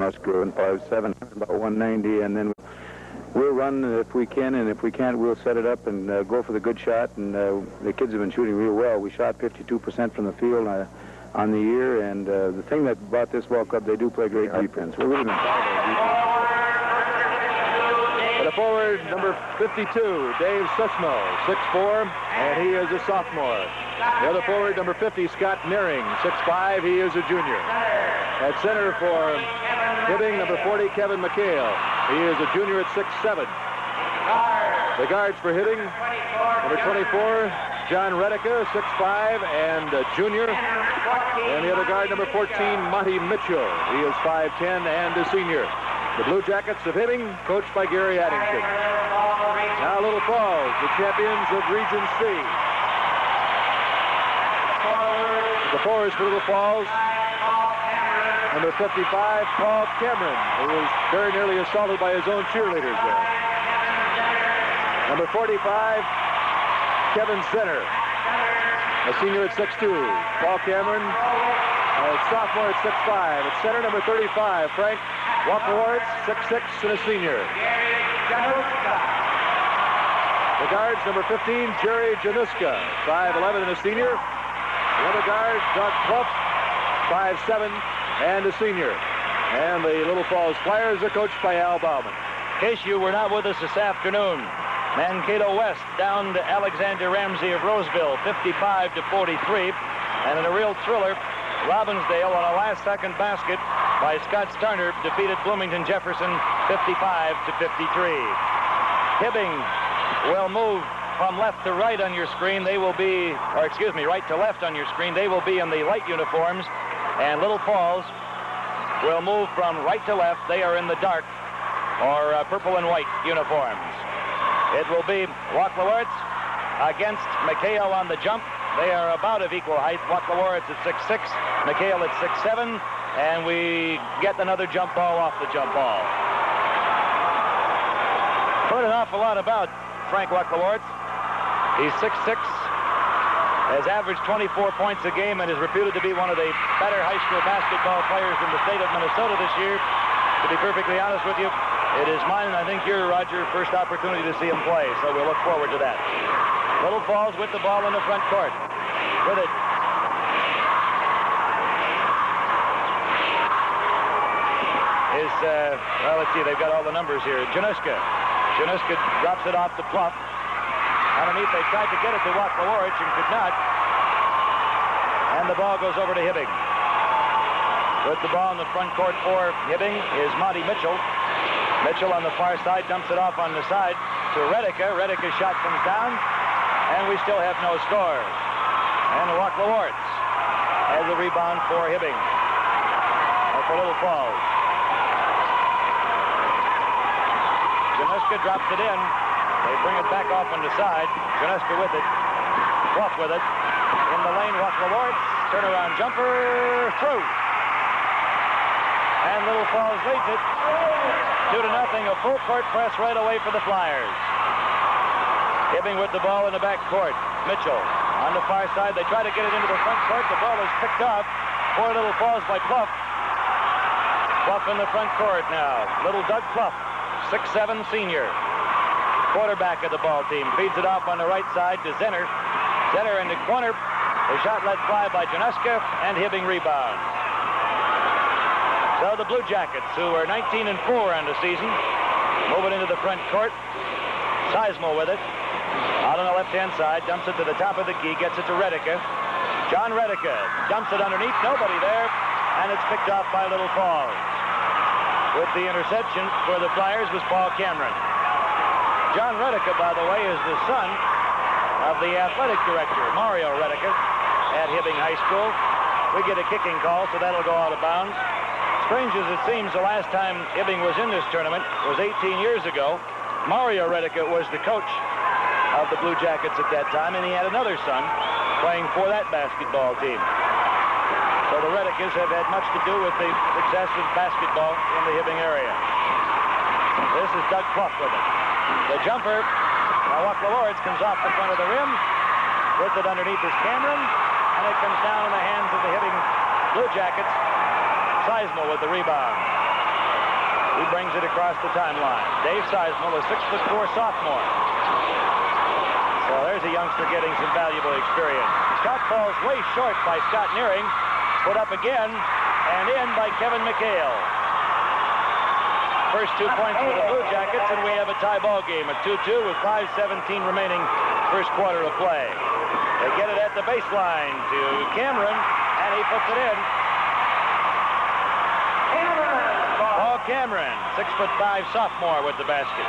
our screw in 5.7, about 190, and then we'll run if we can, and if we can't, we'll set it up and go for the good shot. And the kids have been shooting real well. We shot 52% from the field on the year, and the thing that brought this ball club, they do play great defense. We're really been proud of our defense. And a forward, number 52, Dave Susmo, 6'4", and he is a sophomore. The other forward, number 50, Scott Nearing, 6'5", he is a junior. At center for Hibbing, number 40, Kevin McHale. He is a junior at 6'7". The guards for Hibbing, number 24, John Redica, 6'5", and a junior. And the other guard, number 14, Monty Mitchell. He is 5'10", and a senior. The Blue Jackets of Hibbing, coached by Gary Addington. Now Little Falls, the champions of Region C. The forwards for Little Falls, number 55, Paul Cameron, who was very nearly assaulted by his own cheerleaders there. Number 45, Kevin Center, a senior at 6'2". Paul Cameron, a sophomore at 6'5". At center, number 35, Frank Walkerwards, 6'6", and a senior. The guards, number 15, Jerry Januska, 5'11", and a senior. The other guard, Doug Pluff, 5'7", and a senior. And the Little Falls Flyers are coached by Al Bauman. In case you were not with us this afternoon, Mankato West down to Alexander Ramsey of Roseville, 55-43. And in a real thriller, Robbinsdale on a last-second basket by Scott Starner defeated Bloomington Jefferson 55-53. Hibbing will move from left to right on your screen. They will be, or excuse me, right to left on your screen. They will be in the light uniforms. And Little Falls will move from right to left. They are in the dark or purple and white uniforms. It will be Wachlawarts against McHale on the jump. They are about of equal height. Wachlawarts at 6'6", McHale at 6'7", and we get another jump ball off the jump ball. Heard an awful lot about Frank Wachlawarts. He's 6'6", has averaged 24 points a game, and is reputed to be one of the better high school basketball players in the state of Minnesota this year. To be perfectly honest with you, it is mine, and I think you're, Roger, first opportunity to see him play, so we'll look forward to that. Little Falls with the ball in the front court. With it. Well, let's see, they've got all the numbers here. Januska drops it off to Pluff. Underneath, they tried to get it to Wachlawarts and could not. And the ball goes over to Hibbing. With the ball in the front court for Hibbing is Monty Mitchell. Mitchell on the far side dumps it off on the side to Redica. Redica's shot comes down, and we still have no score. And Wachlawarts has the rebound for Hibbing. For Little Falls. Januska drops it in. They bring it back off on the side. Januska with it. Pluff with it. In the lane, Wachlawarts. Turnaround jumper. Through. And Little Falls leads it. 2-0. A full court press right away for the Flyers. Hibbing with the ball in the back court. Mitchell on the far side. They try to get it into the front court. The ball is picked up for Little Falls by Pluff. Pluff in the front court now. Little Doug Pluff, 6'7", senior. Quarterback of the ball team. Feeds it off on the right side to Zenner. Zenner in the corner. The shot let fly by Januska, and Hibbing rebounds. So the Blue Jackets, who are 19-4 on the season, moving into the front court. Sizemore with it. Out on the left-hand side, dumps it to the top of the key, gets it to Redica. John Redica dumps it underneath, nobody there, and it's picked off by Little Falls. With the interception for the Flyers was Paul Cameron. John Redica, by the way, is the son of the athletic director, Mario Redica, at Hibbing High School. We get a kicking call, so that'll go out of bounds. Strange as it seems, the last time Hibbing was in this tournament was 18 years ago. Mario Redica was the coach of the Blue Jackets at that time, and he had another son playing for that basketball team. So the Redicas have had much to do with the success of basketball in the Hibbing area. This is Doug Pluff with it. The jumper, now Wachlawarts comes off the front of the rim. With it underneath is Cameron, and it comes down in the hands of the Hibbing Blue Jackets. Sizemore with the rebound. He brings it across the timeline. Dave Sizemore, a 6'4" sophomore. So there's a youngster getting some valuable experience. Shot falls way short by Scott Nearing. Put up again and in by Kevin McHale. First 2 points for the Blue Jackets, and we have a tie ball game at 2-2 with 5:17 remaining first quarter of play. They get it at the baseline to Cameron, and he puts it in. Paul Cameron, 6'5" sophomore with the basket.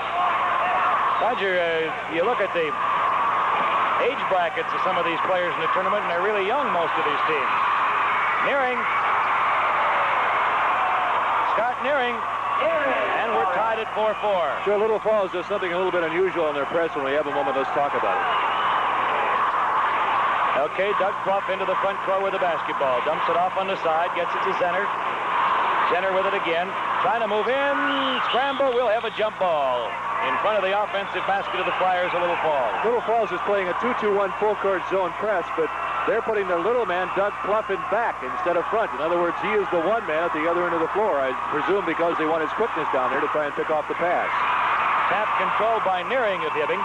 Roger, you look at the age brackets of some of these players in the tournament, and they're really young, most of these teams. Nearing. Scott Nearing. And we're tied at 4-4. Sure, Little Falls does something a little bit unusual in their press. When we have a moment, let's talk about it. Okay, Doug Clough into the front court with the basketball. Dumps it off on the side, gets it to Zenner. Zenner with it again. Trying to move in. Scramble. We'll have a jump ball in front of the offensive basket of the Flyers, a Little Falls. Little Falls is playing a 2-2-1 full court zone press, but they're putting their little man, Doug Clough, in back instead of front. In other words, he is the one man at the other end of the floor, I presume because they want his quickness down there to try and pick off the pass. Tap controlled by Nearing of Hibbing,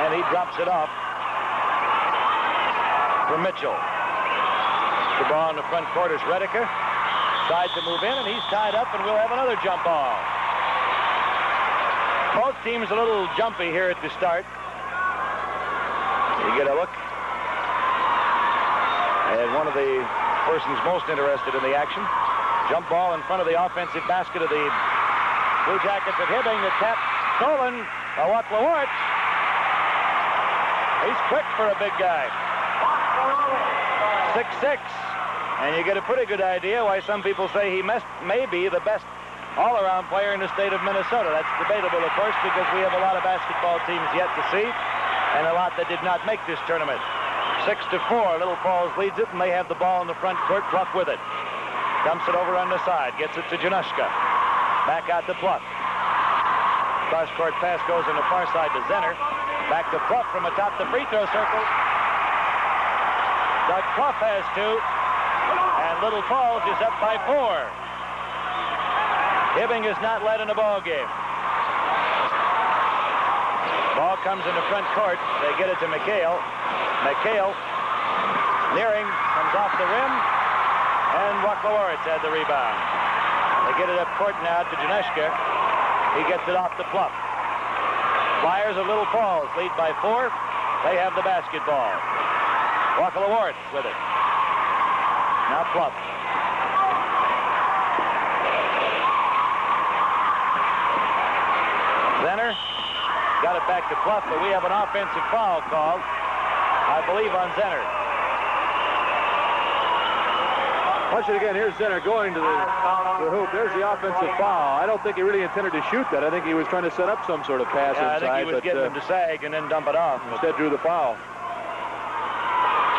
and he drops it off for Mitchell. The ball in the front court is Rediker. Tried to move in, and he's tied up, and we'll have another jump ball. Both teams a little jumpy here at the start. You get a look at one of the persons most interested in the action. Jump ball in front of the offensive basket of the Blue Jackets at Hibbing. The tap stolen by Watlawart. He's quick for a big guy. 6'6". And you get a pretty good idea why some people say he may be the best all-around player in the state of Minnesota. That's debatable, of course, because we have a lot of basketball teams yet to see and a lot that did not make this tournament. 6-4, Little Falls leads it, and they have the ball in the front court. Clough with it. Dumps it over on the side. Gets it to Januszka. Back out to Clough. Cross-court pass goes on the far side to Zenner. Back to Clough from atop the free throw circle. Doug Clough has two. And Little Falls is up by 4. Hibbing is not led in the ball game. Ball comes in the front court. They get it to McHale. McHale. Nearing comes off the rim. And Watlawart had the rebound. They get it up court now to Januszka. He gets it off to Clough. Flyers of Little Falls lead by 4. They have the basketball. Watlawart with it. Now Clough. Zenner got it back to Clough, but we have an offensive foul called, I believe, on Zenner. Watch it again. Here's Zenner going to the hoop. There's the offensive foul. I don't think he really intended to shoot that. I think he was trying to set up some sort of pass inside. I think he was getting him to sag and then dump it off. Instead drew the foul.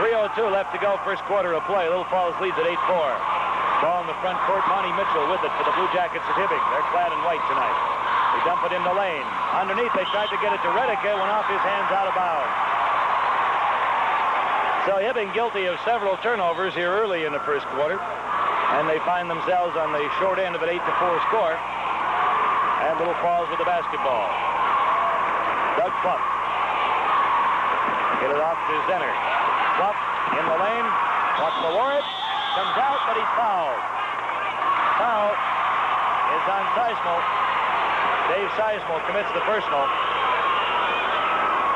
3:02 left to go, first quarter of play. Little Falls leads at 8-4. Ball in the front court. Monty Mitchell with it for the Blue Jackets at Hibbing. They're clad in white tonight. They dump it in the lane. Underneath, they tried to get it to Rediker. Went off his hands out of bounds. So Hibbing guilty of several turnovers here early in the first quarter. And they find themselves on the short end of an 8-4 score. And Little Falls with the basketball. Doug Clough. Get it off to Zenner. Clough in the lane. Watlawart comes out, but he's fouled. Foul is on Sizemore. Dave Sizemore commits the personal.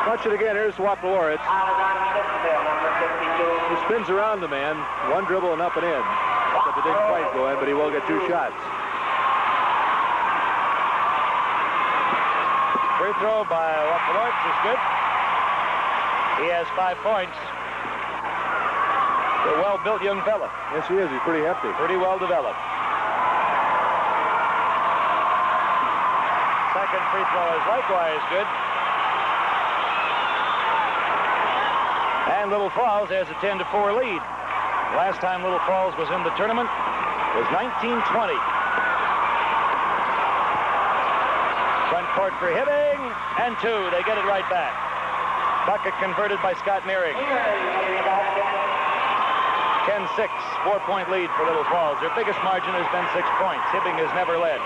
Watch it again. Here's Watlawart. He spins around the man. One dribble and up and in. Got the big fight going, but he will get 2 shots. Free throw by Watlawart is good. He has 5 points. A well-built young fella. Yes, he is. He's pretty hefty. Pretty well developed. Second free throw is likewise good. And Little Falls has a 10-4 lead. Last time Little Falls was in the tournament was 1920. Front court for Hibbing, and 2. They get it right back. Bucket converted by Scott Nearing. 10-6, 4-point lead for Little Falls. Their biggest margin has been 6 points. Hibbing has never led.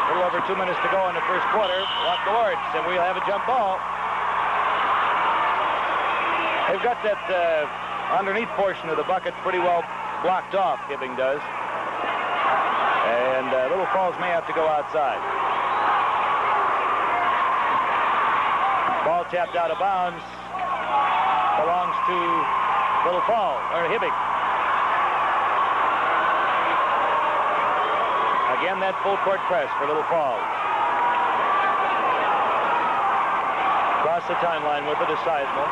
A little over 2 minutes to go in the first quarter. Walk the Lords, and we'll have a jump ball. They've got that underneath portion of the bucket pretty well blocked off, Hibbing does. And Little Falls may have to go outside. Ball tapped out of bounds. Belongs to Little Falls, or Hibbing. Again, that full court press for Little Falls. Across the timeline with it is Sizemore.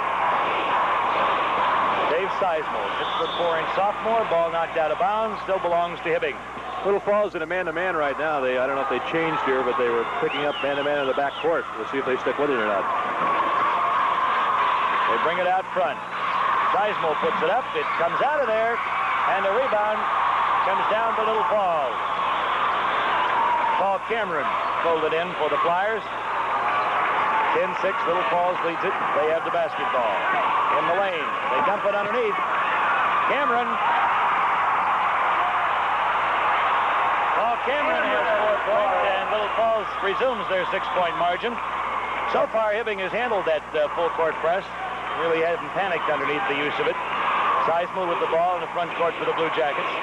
Dave Sizemore, 6'4" sophomore. Ball knocked out of bounds. Still belongs to Hibbing. Little Falls in a man-to-man right now. I don't know if they changed here, but they were picking up man-to-man in the back court. We'll see if they stick with it or not. They bring it out front. Sizemore puts it up. It comes out of there, and the rebound comes down to Little Falls. Paul Cameron pulled it in for the Flyers. 10-6, Little Falls leads it. They have the basketball. In the lane. They dump it underneath. Cameron. Paul Cameron has 4 points, and Little Falls resumes their 6-point margin. So far, Hibbing has handled that full court press. Really hasn't panicked underneath the use of it. Sizemore with the ball in the front court for the Blue Jackets.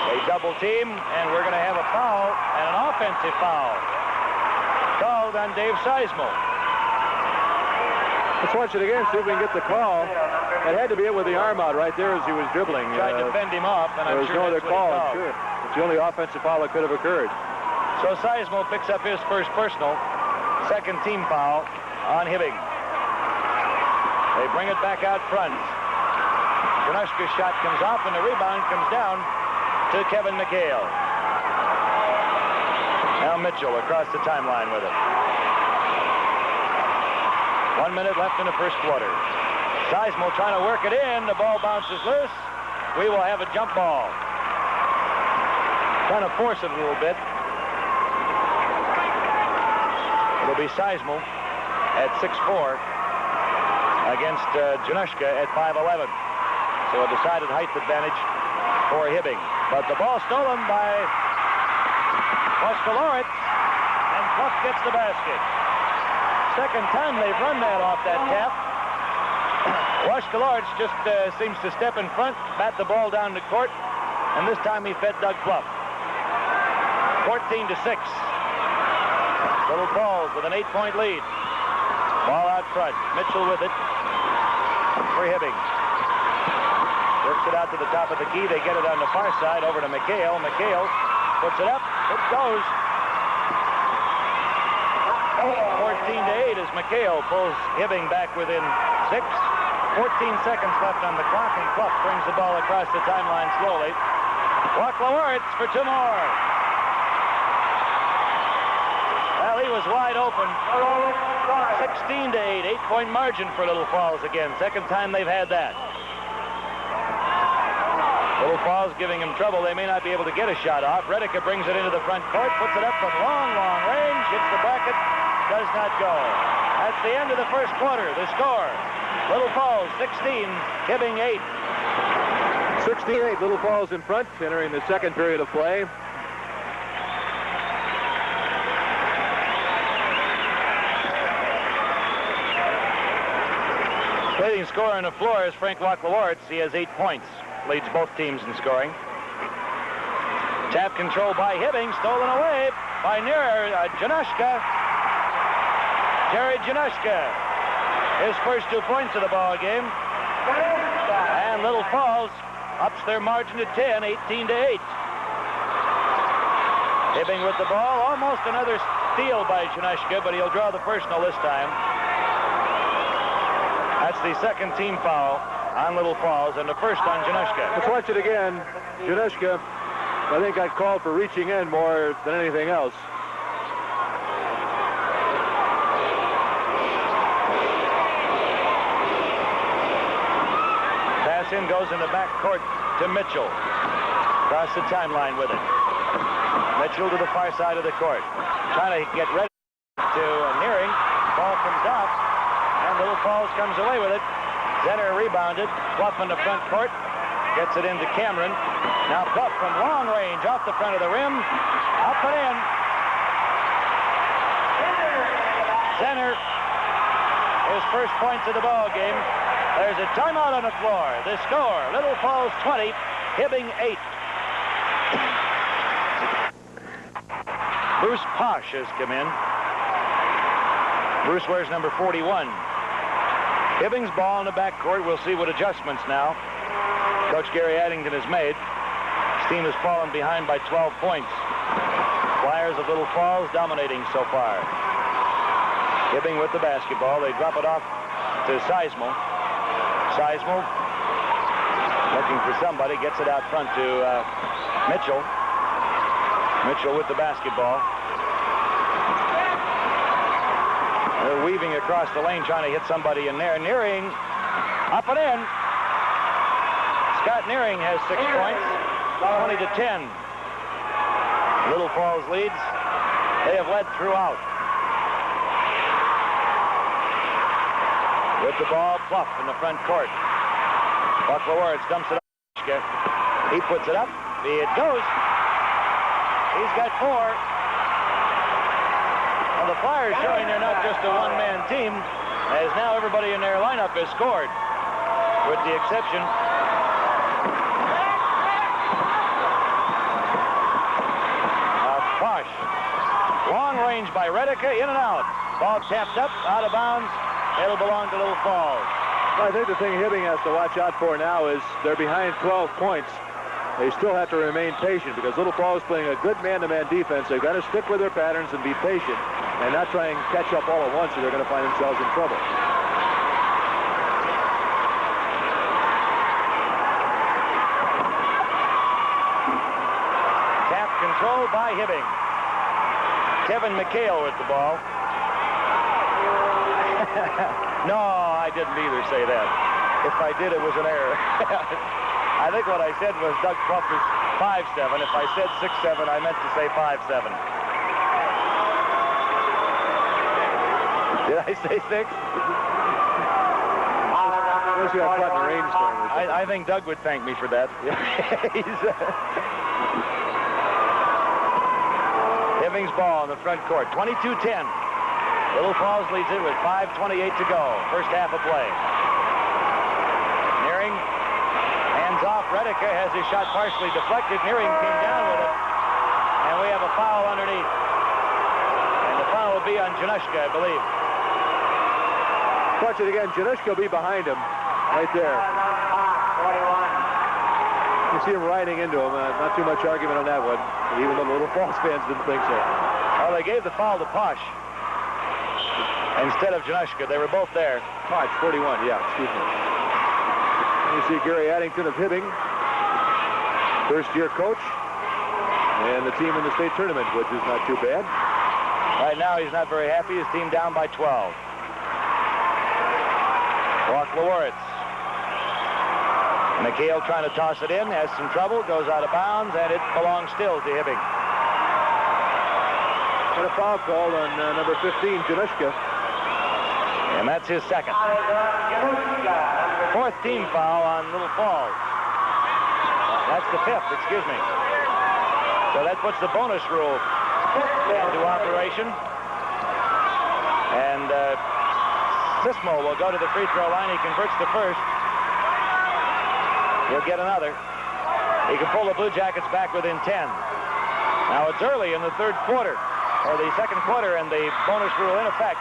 They double team, and we're going to have a foul, and an offensive foul called on Dave Sizemore. Let's watch it again, see if we can get the call. It had to be it with the arm out right there as he was dribbling. Tried to fend him off, and there I'm was sure no other that's what he call. called. Sure. It's the only offensive foul that could have occurred. So Sizemore picks up his first personal. Second team foul on Hibbing. They bring it back out front. Januszka's shot comes off, and the rebound comes down to Kevin McHale. Now Mitchell across the timeline with it. 1 minute left in the first quarter. Sizemore trying to work it in. The ball bounces loose. We will have a jump ball. Trying to force it a little bit. It'll be Sizemore at 6'4" against Januszka at 5'11". So a decided height advantage for Hibbing. But the ball stolen by Waschkowitz, and Pluck gets the basket. Second time they've run that off that tap. Waschkowitz just seems to step in front, bat the ball down the court, and this time he fed Doug Pluck. 14-6. Little Falls with an 8-point lead. Ball out front. Mitchell with it for Hibbing. Works it out to the top of the key. They get it on the far side over to McHale. McHale puts it up. It goes. 14-8 as McHale pulls Hibbing back within 6. 14 seconds left on the clock, and Pluck brings the ball across the timeline slowly. Waschkowitz for 2 more. Well, he was wide open. 16-8, 8-point margin for Little Falls again. Second time they've had that. Little Falls giving him trouble. They may not be able to get a shot off. Redica brings it into the front court, puts it up from long, long range, hits the bracket, does not go. That's the end of the first quarter. The score, Little Falls 16, Hibbing 8. 16-8, Little Falls in front, entering the second period of play. Leading scorer on the floor is Frank Waschkowitz. He has 8 points. Leads both teams in scoring. Tap control by Hibbing, stolen away by Januszka. Jerry Januszka. His first 2 points of the ball game. And Little Falls ups their margin to 10, 18-8. Hibbing with the ball. Almost another steal by Januszka, but he'll draw the personal this time. That's the second team foul on Little Falls, and the first on Januszka. Let's watch it again. Januszka, I think got called for reaching in more than anything else. Pass in goes in the back court to Mitchell. Across the timeline with it. Mitchell to the far side of the court. Trying to get ready to nearing. Ball comes off, and Little Falls comes away with it. Zenner rebounded. Fluff in the front court. Gets it into Cameron. Now Pluff from long range off the front of the rim. Up and in. Center. His first points of the ball game. There's a timeout on the floor. The score, Little Falls 20, Hibbing 8. Bruce Posh has come in. Bruce wears number 41. Hibbing's ball in the backcourt. We'll see what adjustments now Coach Gary Addington has made. His team has fallen behind by 12 points. Flyers of Little Falls dominating so far. Hibbing with the basketball. They drop it off to Sizemore. Sizemore looking for somebody. Gets it out front to Mitchell. Mitchell with the basketball. They're weaving across the lane trying to hit somebody in there. Nearing up and in. Scott Nearing has 6 points. 20 to 10. Little Falls leads. They have led throughout. With the ball, Pluff in the front court. Buck Lewards dumps it up. He puts it up. It goes. He's got 4. Well, the Flyers showing they're not just a one-man team, as now everybody in their lineup has scored, with the exception of Posh. Long range by Redica, in and out. Ball tapped up, out of bounds. It'll belong to Little Falls. Well, I think the thing Hibbing has to watch out for now is they're behind 12 points. They still have to remain patient because Little Falls is playing a good man-to-man defense. They've got to stick with their patterns and be patient and not try and catch up all at once or they're going to find themselves in trouble. Tap controlled by Hibbing. Kevin McHale with the ball. No, I didn't either say that. If I did, it was an error. I think what I said was Doug Pluff is 5'7". If I said 6'7", I meant to say 5'7". Did I say 6? I think Doug would thank me for that. Hibbing's ball in the front court. 22-10. Little Falls leads it with 5:28 to go. First half of play. Nearing hands off. Redica has his shot partially deflected. Nearing came down with it. And we have a foul underneath. And the foul will be on Januszka, I believe. Watch it again. Januszka will be behind him. Right there. You see him riding into him. Not too much argument on that one. Even though the Little Falls fans didn't think so. Well, they gave the foul to Posh instead of Januszka. They were both there. Posh, 41, yeah, excuse me. And you see Gary Addington of Hibbing, first-year coach, and the team in the state tournament, which is not too bad. Right now, he's not very happy. His team down by 12. Walk Lewards. McHale trying to toss it in, has some trouble, goes out of bounds, and it belongs still to Hibbing. Got a foul called on number 15, Januszka. And that's his second. Fourth team foul on Little Falls. That's the fifth, excuse me. So that puts the bonus rule into operation. And Sismo will go to the free throw line. He converts the first. He'll get another. He can pull the Blue Jackets back within 10. Now it's early in the third quarter, or the second quarter, and the bonus rule in effect.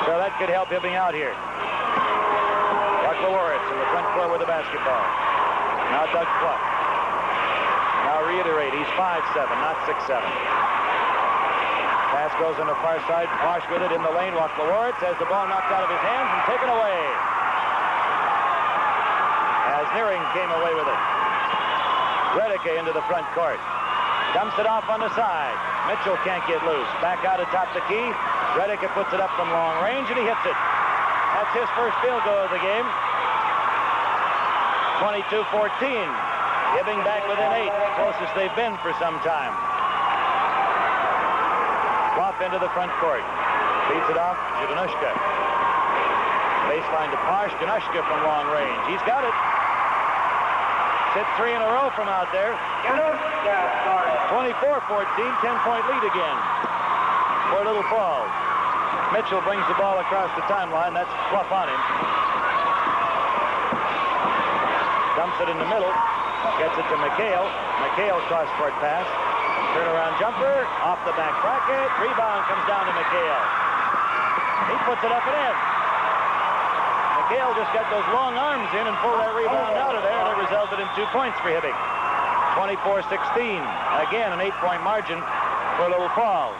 So that could help Hibbing out here. Buck Lewards in the front court with the basketball. Now Doug Pluff. Now reiterate, he's 5'7", not 6'7". Pass goes on the far side. Posh with it in the lane. Walk Lewards has the ball knocked out of his hands and taken away. As Nearing came away with it. Redica into the front court. Dumps it off on the side. Mitchell can't get loose. Back out atop the key. Redica puts it up from long range, and he hits it. That's his first field goal of the game. 22-14. Hibbing back within 8. Closest they've been for some time. Pluff into the front court. Feeds it off to Januszka. Baseline to Posh. Januszka from long range. He's got it. hit 3 in a row from out there. 24-14, 10-point lead again for Little Falls. Mitchell brings the ball across the timeline. That's Fluff on him. Dumps it in the middle. Gets it to McHale. McHale cross-court pass. Turnaround jumper. Off the back bracket. Rebound comes down to McHale. He puts it up and in. McHale just got those long arms in and pulled that rebound out of there, and it resulted in 2 points for Hibbing. 24-16. Again, an 8-point margin for Little Falls.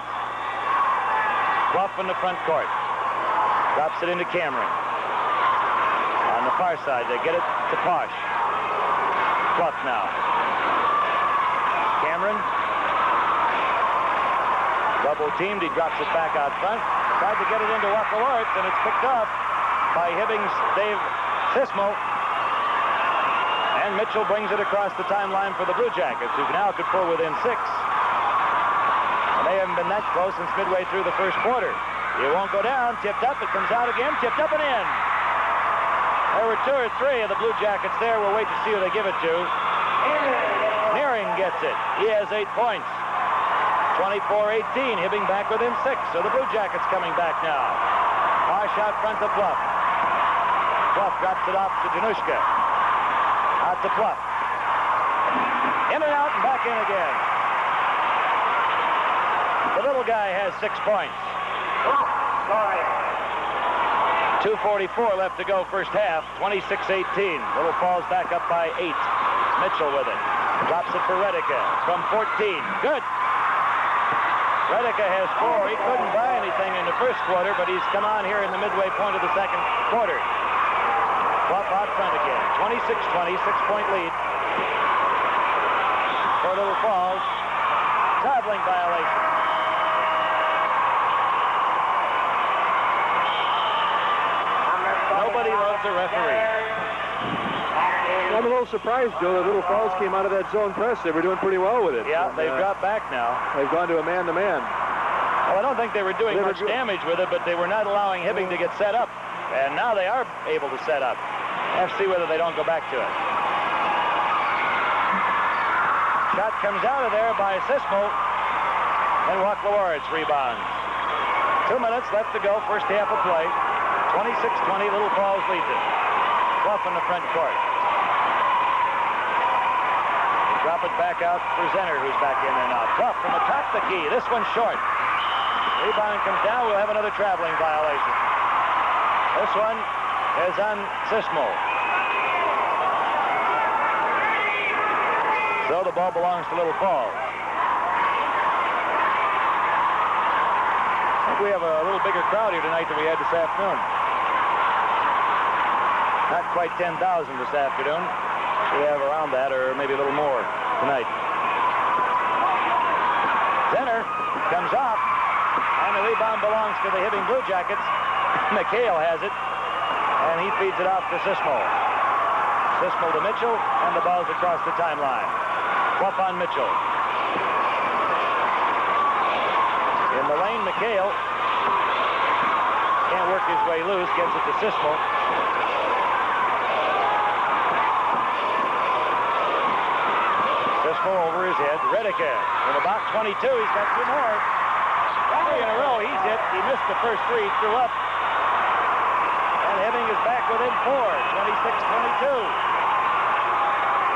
Fluff in the front court. Drops it into Cameron. On the far side, they get it to Posh. Fluff now. Cameron. Double teamed. He drops it back out front. Tried to get it into Wakawartz, and it's picked up by Hibbing's Dave Sismo. And Mitchell brings it across the timeline for the Bluejackets, who now could pull within 6. And they haven't been that close since midway through the first quarter. It won't go down. Tipped up. It comes out again. Tipped up and in. There were 2 or 3 of the Bluejackets there. We'll wait to see who they give it to. Nearing gets it. He has 8 points. 24-18. Hibbing back within 6. So the Bluejackets coming back now. Posh out front to Fluff. Fluff drops it off to Januszka. Out to Fluff. In and out and back in again. The little guy has 6 points. 2:44 left to go first half. 26-18. Little Falls back up by 8. Mitchell with it. Drops it for Redica from 14. Good. Redica has 4. He couldn't buy anything in the first quarter, but he's come on here in the midway point of the second quarter. Fluff out front again. 26-20, 6-point lead for Little Falls. Traveling violation. Nobody loves a referee. I'm a little surprised, Joe, that Little Falls came out of that zone press. They were doing pretty well with it. Yeah, they've dropped back now. They've gone to a man-to-man. Well, I don't think they were doing much damage with it, but they were not allowing Hibbing to get set up. And now they are able to set up. Have to see whether they don't go back to it. Shot comes out of there by Sismo. And Wakawartz rebounds. 2 minutes left to go, first half of play. 26-20, Little Falls leads it. Fluff in the front court. Drop it back out for Zenner, who's back in there now. Fluff from atop the key. This one's short. Rebound comes down. We'll have another traveling violation. This one is on Sismo. So the ball belongs to Little Falls. I think we have a little bigger crowd here tonight than we had this afternoon. Not quite 10,000 this afternoon. We have around that, or maybe a little more tonight. Zenner comes off, and the rebound belongs to the Hibbing Bluejackets. McHale has it, and he feeds it off to Sismo. Sismo to Mitchell, and the ball's across the timeline. Fluff on Mitchell. In the lane, McHale can't work his way loose, gets it to Sismo. Sismo over his head. Redica from about 22. He's got 2 more. 3 in a row. He's hit. He missed the first 3. Threw up. And Hibbing is back within 4. 26-22.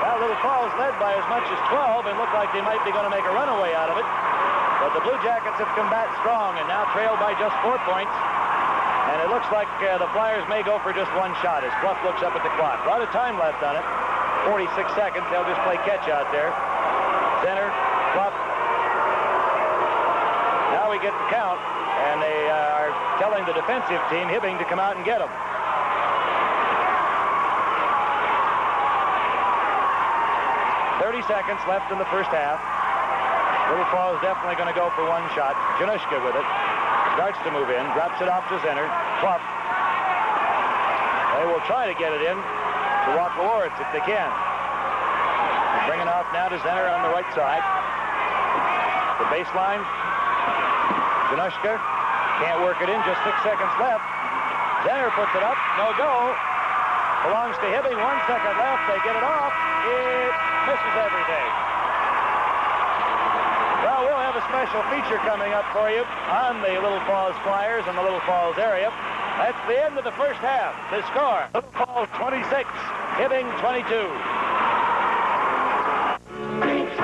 Well, Little Falls led by as much as 12 and looked like they might be going to make a runaway out of it. But the Bluejackets have come back strong and now trail by just 4 points. And it looks like the Flyers may go for just 1 shot as Fluff looks up at the clock. A lot of time left on it. 46 seconds. They'll just play catch out there. Center, Fluff. Now we get the count, and they are telling the defensive team, Hibbing, to come out and get them. Seconds left in the first half. Little Falls definitely going to go for 1 shot. Januszka with it. Starts to move in. Drops it off to Zenner. Fluff. They will try to get it in to Wakawartz if they can. Bring it off now to Zenner on the right side. The baseline. Januszka can't work it in. Just 6 seconds left. Zenner puts it up. No go. belongs to Hibbing. 1 second left. They get it off. It misses everything. Well, we'll have a special feature coming up for you on the Little Falls Flyers in the Little Falls area. That's the end of the first half. The score, Little Falls 26, Hibbing 22.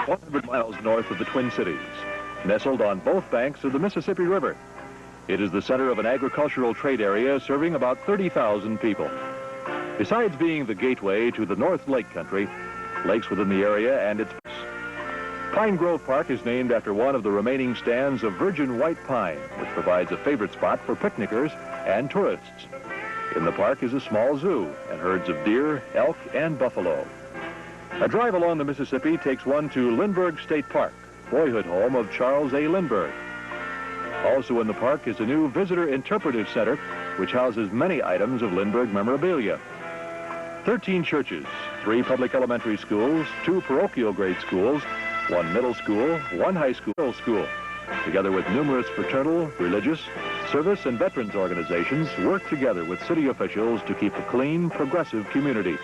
100 miles north of the Twin Cities, nestled on both banks of the Mississippi River. It is the center of an agricultural trade area serving about 30,000 people. Besides being the gateway to the North Lake country, lakes within the area and its Pine Grove Park is named after one of the remaining stands of virgin white pine, which provides a favorite spot for picnickers and tourists. In the park is a small zoo and herds of deer, elk, and buffalo. A drive along the Mississippi takes one to Lindbergh State Park, boyhood home of Charles A. Lindbergh. Also in the park is a new visitor interpretive center, which houses many items of Lindbergh memorabilia. 13 churches, 3 public elementary schools, 2 parochial grade schools, 1 middle school, 1 high school, together with numerous fraternal, religious, service, and veterans organizations, work together with city officials to keep a clean, progressive community.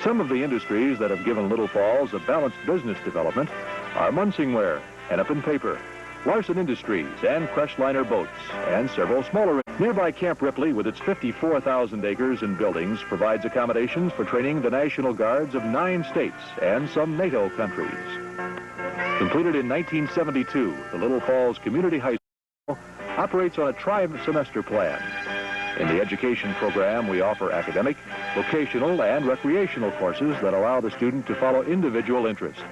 Some of the industries that have given Little Falls a balanced business development are Munsingware, Hennepin Paper, Larson Industries, and Crestliner Boats, and several smaller. Nearby Camp Ripley, with its 54,000 acres and buildings, provides accommodations for training the National Guards of 9 states and some NATO countries. Completed in 1972, the Little Falls Community High School operates on a tri-semester plan. In the education program, we offer academic, vocational, and recreational courses that allow the student to follow individual interests.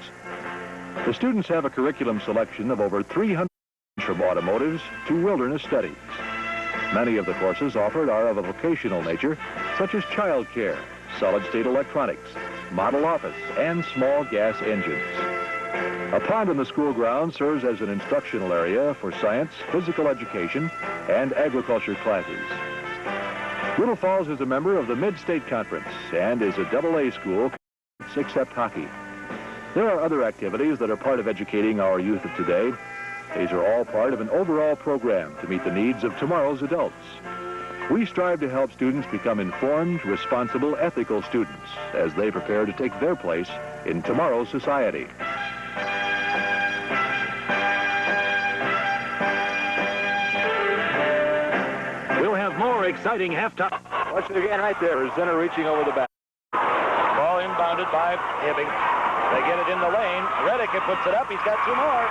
The students have a curriculum selection of over 300, from automotives to wilderness studies. Many of the courses offered are of a vocational nature, such as child care, solid-state electronics, model office, and small gas engines. A pond in the school ground serves as an instructional area for science, physical education, and agriculture classes. Little Falls is a member of the Mid-State Conference and is a AA school except hockey. There are other activities that are part of educating our youth of today. These are all part of an overall program to meet the needs of tomorrow's adults. We strive to help students become informed, responsible, ethical students as they prepare to take their place in tomorrow's society. We'll have more exciting halftime. Watch it again right there. Zenner reaching over the back. Ball inbounded by Hibbing. They get it in the lane. Redica puts it up. He's got 2 more.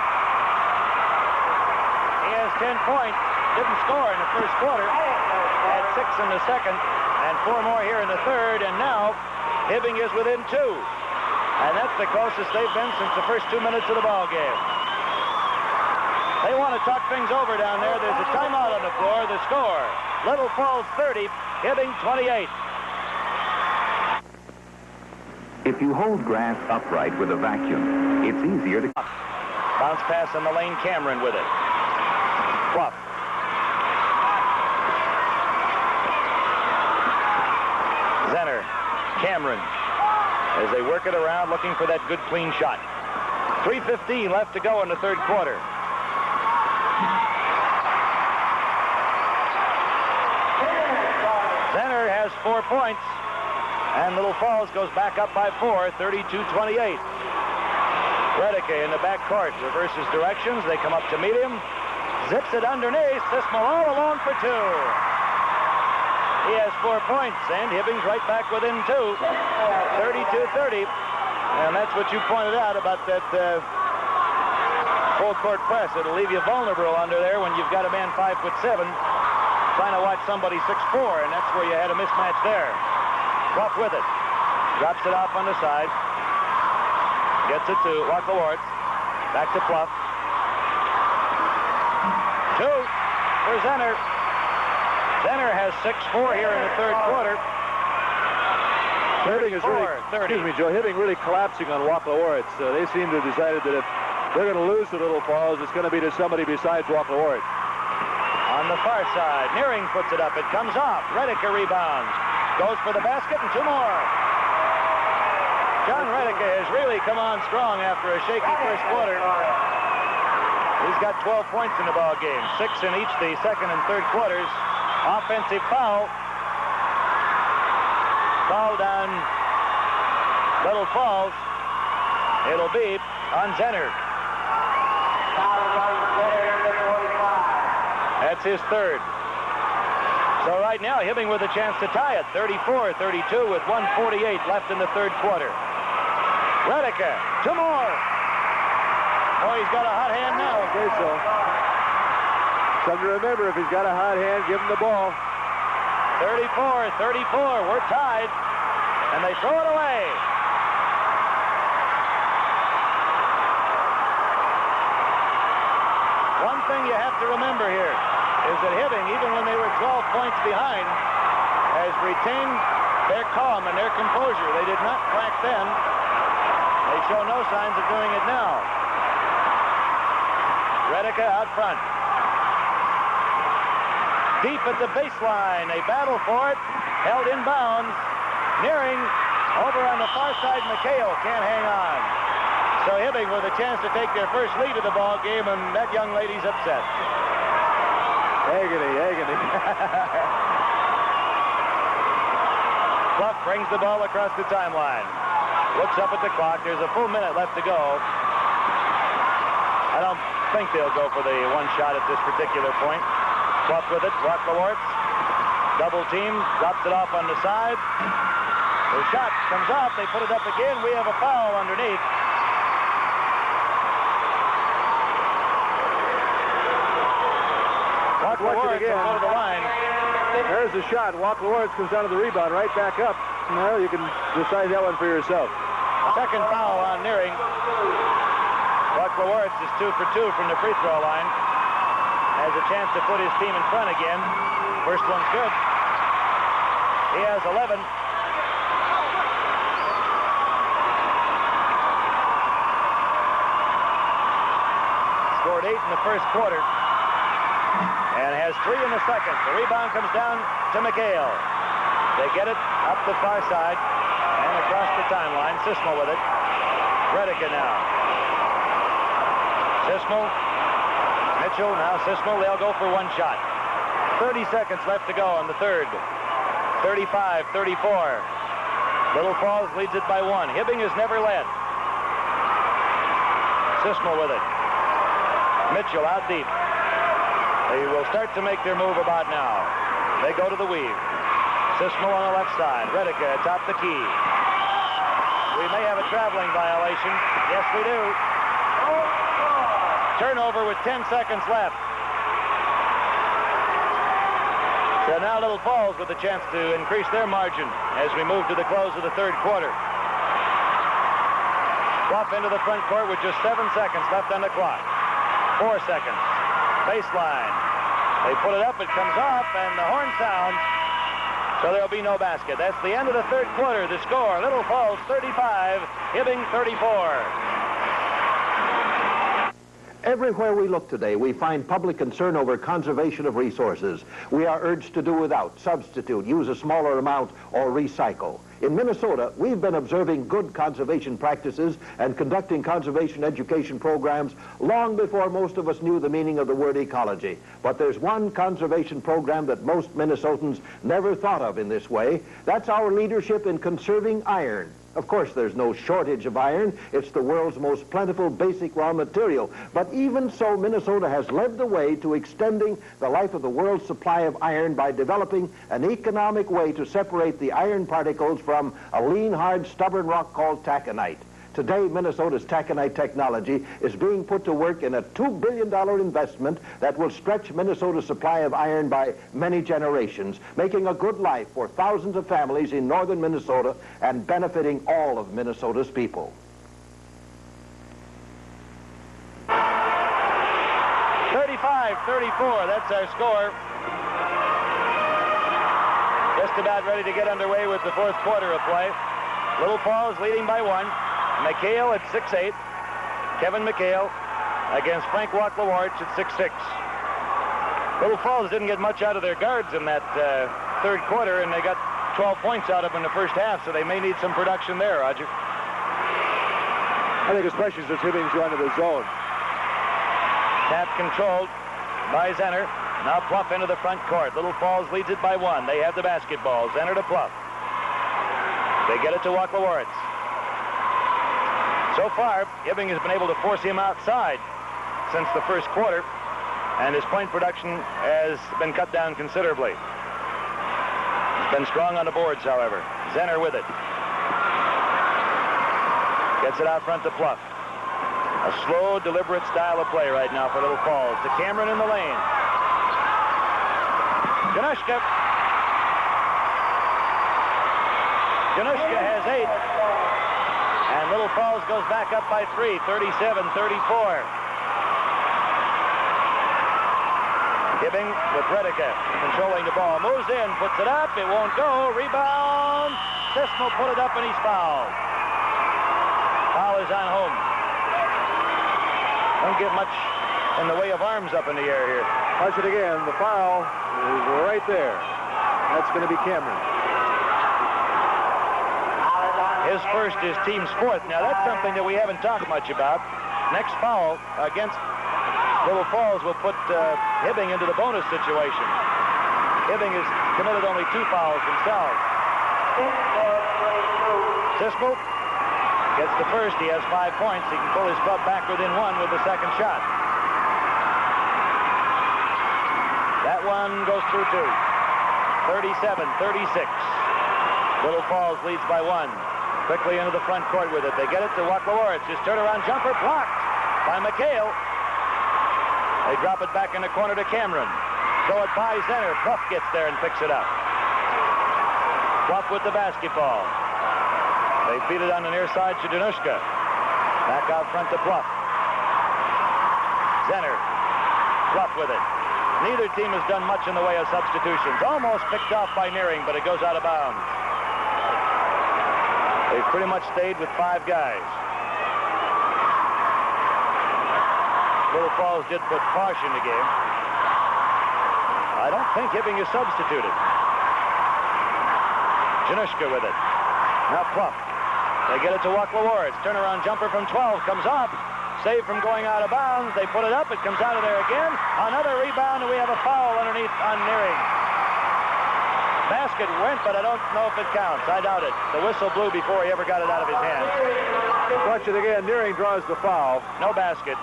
He has 10 points. Didn't score in the first quarter. Had 6 in the second and 4 more here in the third. And now Hibbing is within 2. And that's the closest they've been since the first 2 minutes of the ball game. They want to talk things over down there. There's a timeout on the floor. The score, Little Falls 30, Hibbing 28. If you hold grass upright with a vacuum, it's easier to... Bounce pass in the lane, Cameron with it. Fluff. Zenner, Cameron, as they work it around, looking for that good, clean shot. 3:15 left to go in the third quarter. Zenner has 4 points. And Little Falls goes back up by 4, 32-28. Redica in the back court reverses directions. They come up to meet him. Zips it underneath. Sismo all alone for 2. He has 4 points, and Hibbing's right back within 2. 32-30. And that's what you pointed out about that full court press. It'll leave you vulnerable under there when you've got a man 5'7", trying to watch somebody 6'4", and that's where you had a mismatch there. Fluff with it. Drops it off on the side. Gets it to Wacklawarts. Back to Fluff. 2 for Zenner. Zenner has 6-4 here in the third quarter. Hibbing is really, excuse me, Joe, Hibbing really collapsing on Wacklawarts. They seem to have decided that if they're going to lose to Little Falls, it's going to be to somebody besides Wacklawarts. On the far side, Nearing puts it up. It comes off. Redica rebounds. Goes for the basket and 2 more. John Redica has really come on strong after a shaky first quarter. He's got 12 points in the ball game, 6 in each the second and third quarters. Offensive foul. Call down Little Falls. It'll be on Zenner. That's his third. So right now, Hibbing with a chance to tie it. 34-32 with 1:48 left in the third quarter. Redica, 2 more. Oh, he's got a hot hand now. Okay, so something to remember, if he's got a hot hand, give him the ball. 34-34, we're tied. And they throw it away. One thing you have to remember here is that Hibbing, even when they were 12 points behind, has retained their calm and their composure. They did not crack then. They show no signs of doing it now. Redica out front. Deep at the baseline. They battle for it. Held in bounds. Nearing over on the far side. McHale can't hang on. So Hibbing with a chance to take their first lead of the ball game, and that young lady's upset. Agony, agony. Clough brings the ball across the timeline. Looks up at the clock. There's a full minute left to go. I don't think they'll go for the one shot at this particular point. Clough with it. Wachlawartz. Double team. Drops it off on the side. The shot comes off. They put it up again. We have a foul underneath. Wachlawartz will go to the line. There's the shot. Wachlawartz comes down to the rebound, right back up. Well, you can decide that one for yourself. Second foul on Nearing. Wachlawartz is 2 for 2 from the free throw line. Has a chance to put his team in front again. First one's good. He has 11. Scored 8 in the first quarter. And has 3 in the second. The rebound comes down to McHale. They get it up the far side and across the timeline. Sismo with it. Redica now. Sismo. Mitchell, now Sismo. They'll go for one shot. 30 seconds left to go in the third. 35-34. Little Falls leads it by 1. Hibbing has never led. Sismo with it. Mitchell out deep. They will start to make their move about now. They go to the weave. Sismo on the left side. Redica atop the key. We may have a traveling violation. Yes, we do. Turnover with 10 seconds left. So now Little Falls with a chance to increase their margin as we move to the close of the third quarter. Clough into the front court with just 7 seconds left on the clock. 4 seconds. Baseline. They put it up, it comes off, and the horn sounds. So there'll be no basket. That's the end of the third quarter. The score, Little Falls 35, Hibbing 34. Everywhere we look today, we find public concern over conservation of resources. We are urged to do without, substitute, use a smaller amount, or recycle. In Minnesota, we've been observing good conservation practices and conducting conservation education programs long before most of us knew the meaning of the word ecology. But there's one conservation program that most Minnesotans never thought of in this way. That's our leadership in conserving iron. Of course, there's no shortage of iron. It's the world's most plentiful basic raw material. But even so, Minnesota has led the way to extending the life of the world's supply of iron by developing an economic way to separate the iron particles from a lean, hard, stubborn rock called taconite. Today, Minnesota's taconite technology is being put to work in a $2 billion investment that will stretch Minnesota's supply of iron by many generations, making a good life for thousands of families in northern Minnesota and benefiting all of Minnesota's people. 35-34, that's our score. Just about ready to get underway with the fourth quarter of play. Little Falls leading by 1. McHale at 6'8". Kevin McHale against Frank Wachlawartz at 6'6". Little Falls didn't get much out of their guards in that third quarter, and they got 12 points out of them in the first half, so they may need some production there, Roger. I think especially since Hibbing's gone to the zone. Tap controlled by Zenner. Now Plouffe into the front court. Little Falls leads it by 1. They have the basketball. Zenner to Plouffe. They get it to Wachlawartz. So far, Hibbing has been able to force him outside since the first quarter, and his point production has been cut down considerably. He's been strong on the boards, however. Zenner with it. Gets it out front to Pluff. A slow, deliberate style of play right now for Little Falls. To Cameron in the lane. Januszka. Januszka has 8. And Little Falls goes back up by 3, 37-34. Hibbing with Redica controlling the ball. Moves in, puts it up. It won't go. Rebound. Sismo put it up, and he's fouled. Foul is on home. Don't get much in the way of arms up in the air here. Watch it again. The foul is right there. That's going to be Cameron. His first is team's fourth. Now, that's something that we haven't talked much about. Next foul against Little Falls will put Hibbing into the bonus situation. Hibbing has committed only 2 fouls himself. Sismo gets the first. He has 5 points. He can pull his club back within 1 with the second shot. That one goes through 2. 37-36. Little Falls leads by 1. Quickly into the front court with it. They get it to Wachlawartz. His turnaround jumper blocked by McHale. They drop it back in the corner to Cameron. Throw it by Zenner. Pluff gets there and picks it up. Pluff with the basketball. They feed it on the near side to Januszka. Back out front to Pluff. Zenner. Pluff with it. Neither team has done much in the way of substitutions. Almost picked off by Nearing, but it goes out of bounds. They've pretty much stayed with 5 guys. Little Falls did put caution in the game. I don't think Hibbing is substituted. Januszka with it. Now Pluff. They get it to Wachlawartz. Turnaround jumper from 12 comes off. Saved from going out of bounds. They put it up. It comes out of there again. Another rebound, and we have a foul underneath on Nearing. Basket went, but I don't know if it counts. I doubt it. The whistle blew before he ever got it out of his hands. Watch it again. Nearing draws the foul. No basket.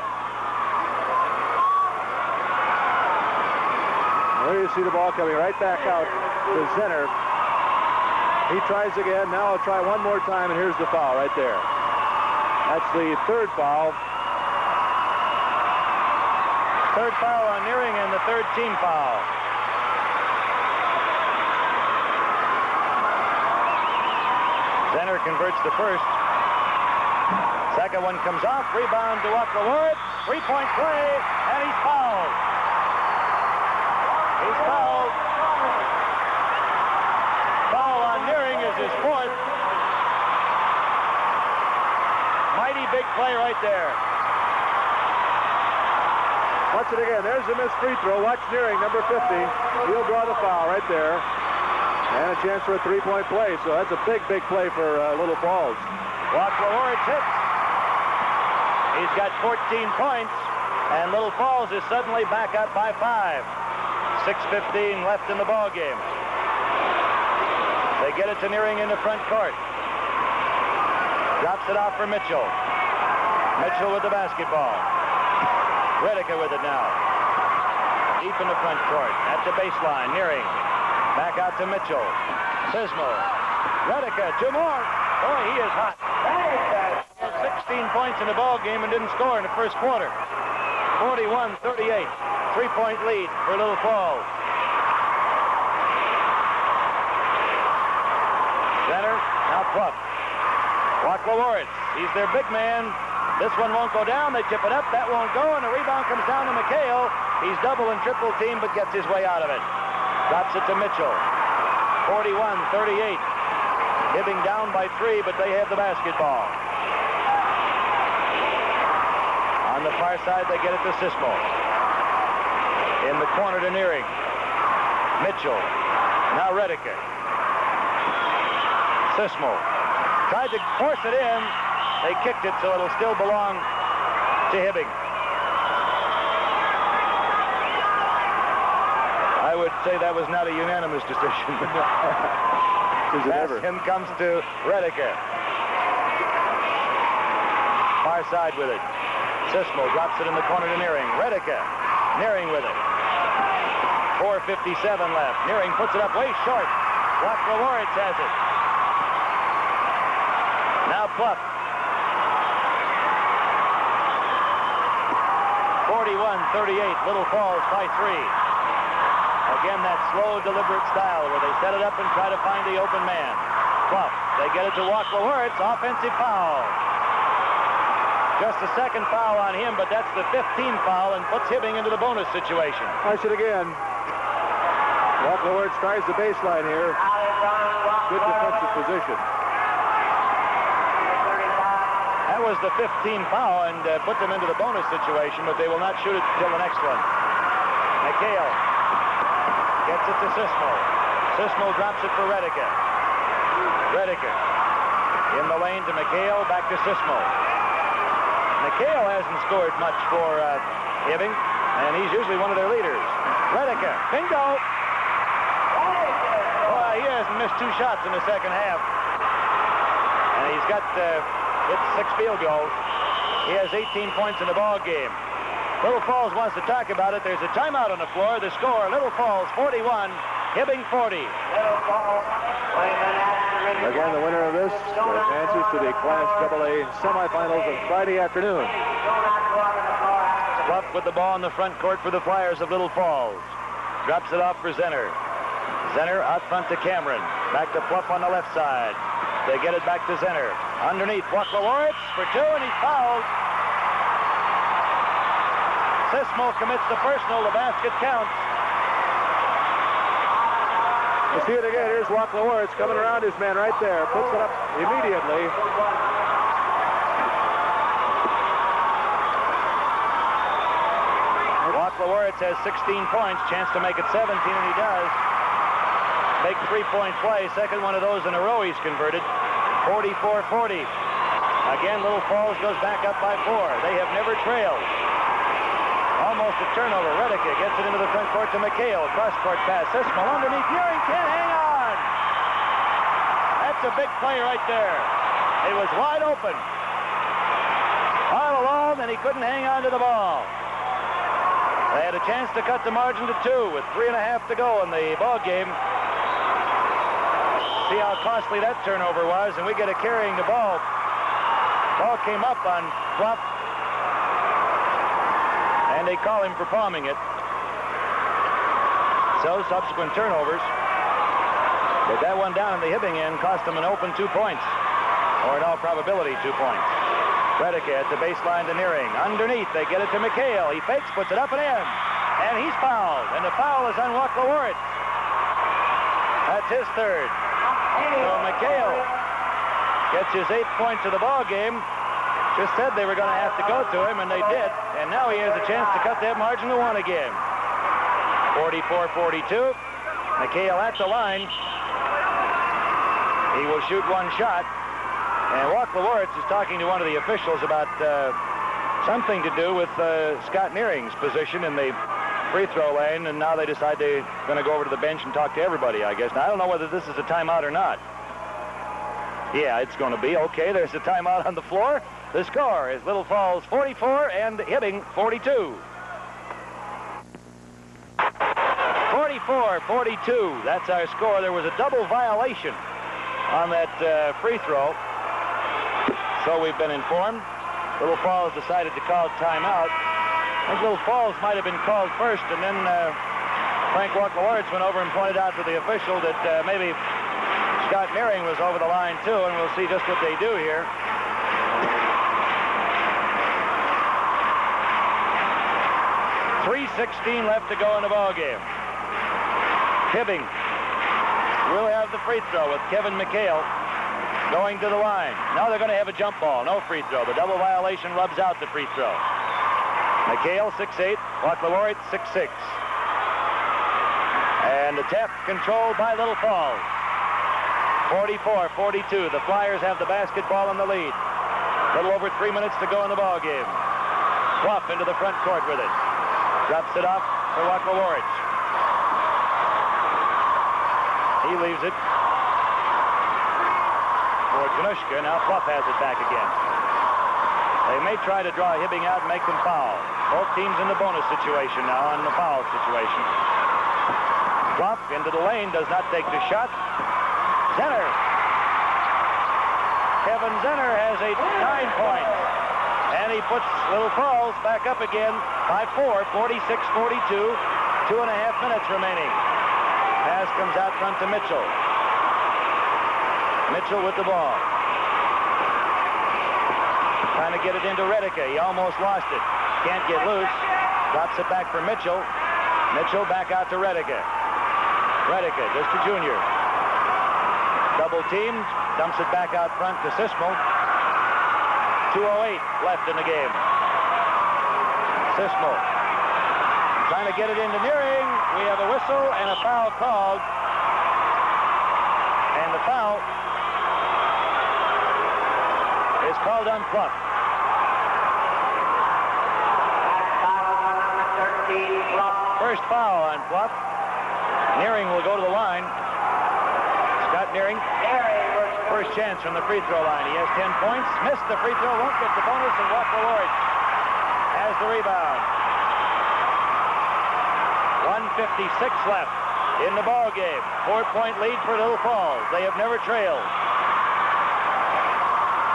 There you see the ball coming right back out to Zenner. He tries again. Now I'll try one more time, and here's the foul right there. That's the 3rd foul. 3rd foul on Nearing and the 3rd team foul. Zenner converts the first. Second one comes off. Rebound to Wachlawartz. 3-point play, and he's fouled. He's fouled. Foul on Nearing is his 4th. Mighty big play right there. Watch it again. There's the missed free throw. Watch Nearing, number 50. He'll draw the foul right there. And a chance for a 3-point play. So that's a big, big play for Little Falls. Wachlawartz hits. He's got 14 points. And Little Falls is suddenly back up by 5. 6:15 left in the ball game. They get it to Nearing in the front court. Drops it off for Mitchell. Mitchell with the basketball. Redica with it now. Deep in the front court. At the baseline. Nearing. Back out to Mitchell. Sismo. Redica. 2 more. Boy, he is hot. He had 16 points in the ball game and didn't score in the first quarter. 41-38. 3-point lead for Little Falls. Center. Now Pluff. Wachlawartz. He's their big man. This one won't go down. They tip it up. That won't go, and the rebound comes down to McHale. He's double and triple teamed, but gets his way out of it. Drops it to Mitchell. 41-38. Hibbing down by 3, but they have the basketball. On the far side, they get it to Sismo. In the corner to Nearing. Mitchell. Now Redica. Sismo. Tried to force it in. They kicked it, so it'll still belong to Hibbing. I would say that was not a unanimous decision. as ever. In comes to Redeker. Far side with it. Sismo drops it in the corner to Nearing. Redeker. Nearing with it. 4:57 left. Nearing puts it up way short. Wackloworitz has it. Now Pluff. 41-38. Little Falls by 3. Again, that slow, deliberate style where they set it up and try to find the open man. Pluff. They get it to Wackloworitz. Offensive foul. Just a second foul on him, but that's the 15th foul and puts Hibbing into the bonus situation. Watch it again. Wackloworitz tries the baseline here. Good defensive position. That was the 15th foul and put them into the bonus situation, but they will not shoot it until the next one. McHale gets it to Sismo. Sismo drops it for Redeker. Redeker in the lane to McHale, back to Sismo. McHale hasn't scored much for Hibbing, and he's usually one of their leaders. Redeker, bingo! Boy, he hasn't missed 2 shots in the second half. And he's got hit 6 field goals. He has 18 points in the ball game. Little Falls wants to talk about it. There's a timeout on the floor. The score, Little Falls 41, Hibbing 40. Again, the winner of this advances to the Class AA semifinals on Friday afternoon. Pluff with the ball in the front court for the Flyers of Little Falls. Drops it off for Zenner. Zenner out front to Cameron. Back to Pluff on the left side. They get it back to Zenner. Underneath, Wackloworitz for 2, and he's fouled. Sismo commits the personal. The basket counts. You see it again. Here's Wackloworitz coming around his man right there. Puts it up immediately. Wackloworitz has 16 points. Chance to make it 17, and he does. Big 3-point play. Second one of those in a row he's converted. 44-40. Again, Little Falls goes back up by 4. They have never trailed. Almost a turnover. Redeker gets it into the front court to McHale. Cross-court pass. Sismo underneath. Nearing can't hang on. That's a big play right there. It was wide open. All alone, and he couldn't hang on to the ball. They had a chance to cut the margin to 2 with 3.5 to go in the ball game. See how costly that turnover was, and we get a carrying the ball. Ball came up on Pluff, and they call him for palming it. So subsequent turnovers. But that one down in the Hibbing end cost them an open 2 points, or in all probability 2 points. Redeker at the baseline to Nearing. Underneath, they get it to McHale. He fakes, puts it up and in, and he's fouled. And the foul is on Wackloworitz. That's his 3rd. So McHale gets his 8th points of the ball game. Just said they were going to have to go to him, and they did. And now he has a chance to cut that margin to 1 again. 44-42. McHale at the line. He will shoot 1 shot. And Wackloworitz is talking to one of the officials about something to do with Scott Nearing's position in the free throw lane, and now they decide they're going to go over to the bench and talk to everybody, I guess. Now, I don't know whether this is a timeout or not. Yeah, it's going to be. Okay, there's a timeout on the floor. The score is Little Falls 44 and Hibbing 42. 44-42. That's our score. There was a double violation on that free throw. So we've been informed. Little Falls decided to call timeout. I think Little Falls might have been called first, and then Frank Wackloworitz went over and pointed out to the official that maybe Scott Nearing was over the line too, and we'll see just what they do here. .3:16 left to go in the ball game. Hibbing will have the free throw with Kevin McHale going to the line. Now they're going to have a jump ball, no free throw. The double violation rubs out the free throw. McHale 6'8", Wackloworitz 6'6". And the tap controlled by Little Falls. 44-42. The Flyers have the basketball in the lead. A little over 3 minutes to go in the ball game. Pluff into the front court with it. Drops it off for Wackloworitz. He leaves it. for Januszka. Now Fluff has it back again. They may try to draw Hibbing out and make them foul. Both teams in the bonus situation now on the foul situation. Fluff into the lane, does not take the shot. Zenner. Kevin Zenner has 9 points. And he puts Little Falls back up again by 4, 46-42. 2.5 minutes remaining. Pass comes out front to Mitchell. Mitchell with the ball. Trying to get it into Redica. He almost lost it. Can't get loose. Drops it back for Mitchell. Mitchell back out to Redica. Redica, just a junior. Double teamed. Dumps it back out front to Sismo. 2:08 left in the game. Sismo trying to get it into Nearing. We have a whistle and a foul called. And the foul is called on Fluff. First foul on Fluff. Nearing will go to the line. Scott Nearing. First chance from the free throw line. He has 10 points. Missed the free throw. Won't get the bonus. And Walker Lord has the rebound. 1:56 left in the ball game. 4-point lead for Little Falls. They have never trailed.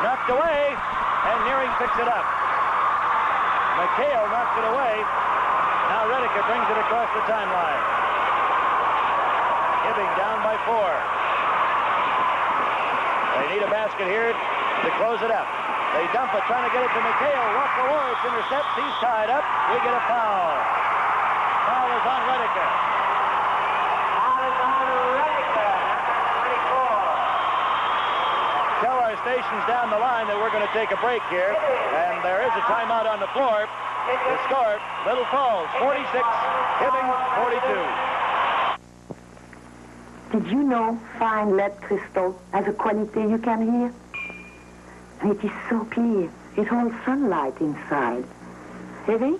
Knocked away, and Nearing picks it up. McHale knocks it away. Now Redica brings it across the timeline. Hibbing down by 4. They need a basket here to close it up. They dump it, trying to get it to McHale. Walker Lawrence intercepts. He's tied up. We get a foul. Foul is on Redica. Foul is on Redica, number 24. Tell our stations down the line that we're going to take a break here. And there is a timeout on the floor. The score, Little Falls 46, Hibbing 42. Did you know fine lead crystal has a quality you can hear? And it is so clear. It holds sunlight inside. Heavy?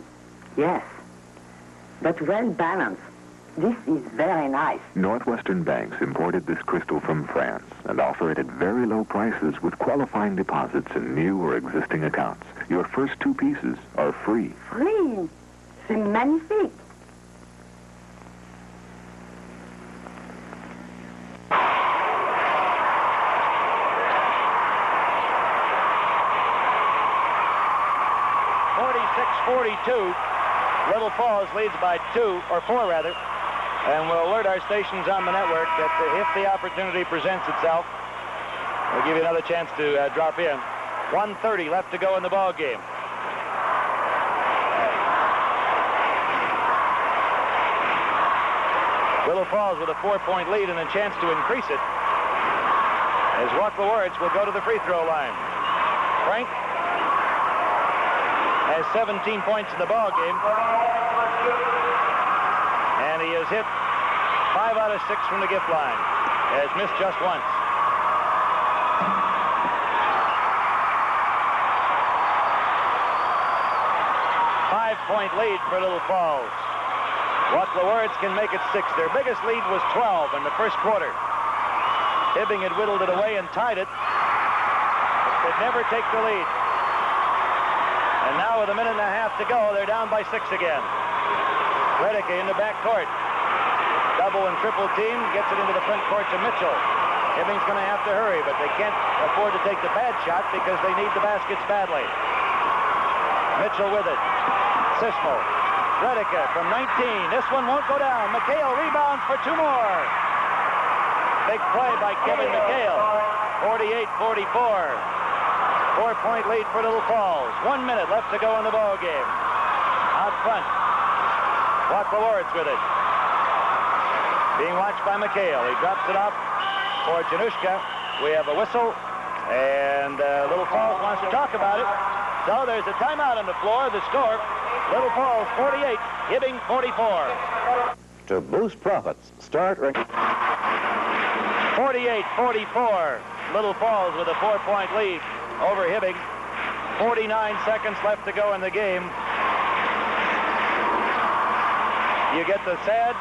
Yes. But well balanced. This is very nice. Northwestern banks imported this crystal from France and offer it at very low prices with qualifying deposits in new or existing accounts. Your first 2 pieces are free. Free? C'est magnifique. Little Falls leads by 2, or 4 rather, and we'll alert our stations on the network that if the opportunity presents itself, we'll give you another chance to drop in. 1:30 left to go in the ball game. Little Falls with a 4-point lead and a chance to increase it as Wacklewards will go to the free throw line. Frank has 17 points in the ball game, and he has hit 5 out of 6 from the gift line. Has missed just once. Five-point lead for Little Falls. Wacklewards can make it 6. Their biggest lead was 12 in the first quarter. Hibbing had whittled it away and tied it, but could never take the lead. And now with a minute and a half to go, they're down by 6 again. Redica in the back court. Double and triple team, gets it into the front court to Mitchell. Hibbing's going to have to hurry, but they can't afford to take the bad shot because they need the baskets badly. Mitchell with it. Sismo. Redica from 19. This one won't go down. McHale rebounds for 2 more. Big play by Kevin McHale. 48-44. 4-point lead for Little Falls. 1 minute left to go in the ball game. Out front. Wacklewards with it. Being watched by McHale. He drops it off for Januszka. We have a whistle, and Little Falls wants to talk about it. So there's a timeout on the floor. The score, Little Falls 48, Hibbing 44. To boost profits, start... 48-44. Little Falls with a 4-point lead over Hibbing. 49 seconds left to go in the game. You get the sad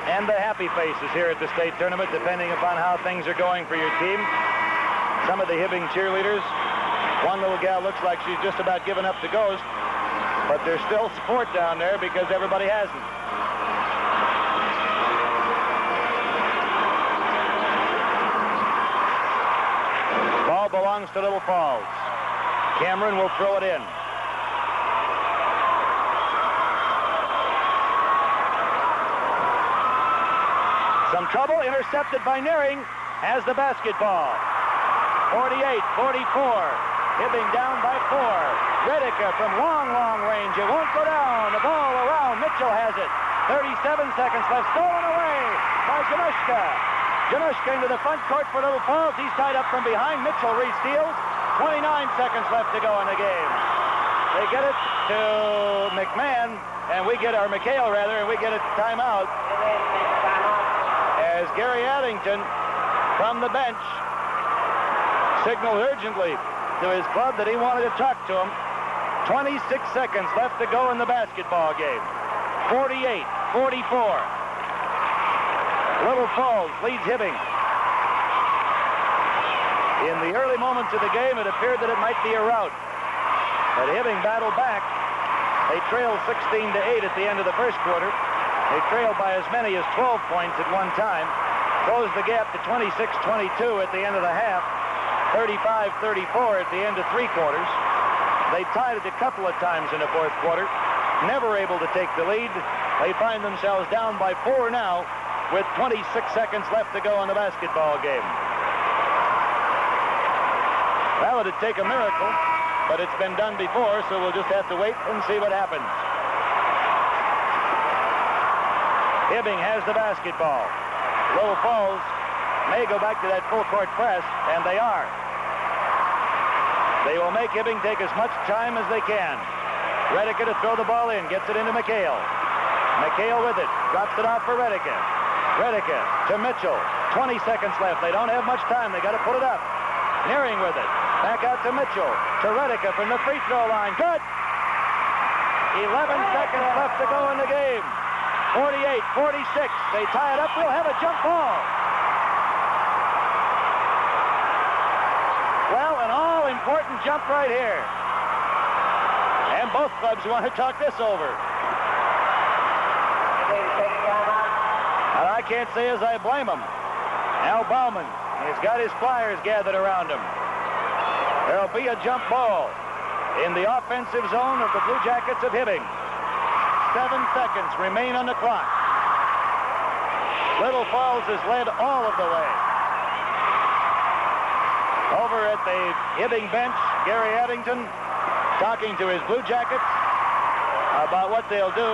and the happy faces here at the state tournament, depending upon how things are going for your team. some of the Hibbing cheerleaders. One little gal looks like she's just about given up the ghost, but there's still support down there because everybody hasn't. Ball belongs to Little Falls. Cameron will throw it in. Some trouble, intercepted by Nearing, has the basketball. 48-44. Hibbing down by 4. Redica from long, long range. It won't go down. The ball around. Mitchell has it. 37 seconds left. Stolen away by Januszka. Januszka into the front court for Little Falls. He's tied up from behind. Mitchell re-steals. 29 seconds left to go in the game. They get it to McMahon, and we get our McHale, rather, and we get a timeout. As Gary Addington from the bench signaled urgently to his club that he wanted to talk to him. 26 seconds left to go in the basketball game. 48-44. Little Falls leads Hibbing. In the early moments of the game, it appeared that it might be a rout. But Hibbing battled back. They trailed 16-8 at the end of the first quarter. They trailed by as many as 12 points at one time. Closed the gap to 26-22 at the end of the half. 35-34 at the end of three quarters. They tied it a couple of times in the fourth quarter. Never able to take the lead. They find themselves down by 4 now with 26 seconds left to go in the basketball game. Well, it'd take a miracle, but it's been done before, so we'll just have to wait and see what happens. Hibbing has the basketball. Little Falls may go back to that full court press, and they are. They will make Hibbing take as much time as they can. Redica to throw the ball in, gets it into McHale. McHale with it, drops it off for Redica. Redica to Mitchell. 20 seconds left. They don't have much time. They got to put it up. Nearing with it. Back out to Mitchell. To Redica from the free throw line. Good. 11 seconds left to go in the game. 48-46. They tie it up. We'll have a jump ball. Well, an all-important jump right here. And both clubs want to talk this over. And I can't say as I blame him. Al Bauman, he's got his flyers gathered around him. There'll be a jump ball in the offensive zone of the Bluejackets of Hibbing. 7 seconds remain on the clock. Little Falls has led all of the way. Over at the Hibbing bench, Gary Addington talking to his Bluejackets about what they'll do.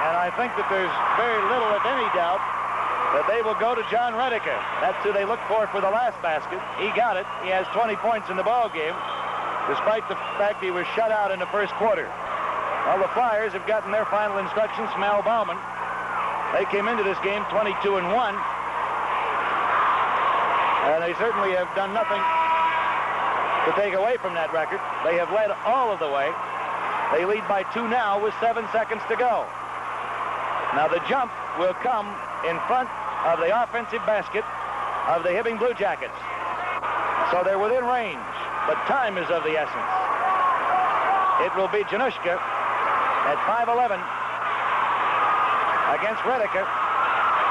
And I think that there's very little, if any, doubt that they will go to John Redica. That's who they looked for the last basket. He got it. He has 20 points in the ball game, despite the fact he was shut out in the first quarter. Well, the Flyers have gotten their final instructions from Al Bauman. They came into this game 22-1. And they certainly have done nothing to take away from that record. They have led all of the way. They lead by 2 now with 7 seconds to go. Now the jump will come in front of the offensive basket of the Hibbing Bluejackets. So they're within range, but time is of the essence. It will be Januszka at 5'11" against Redica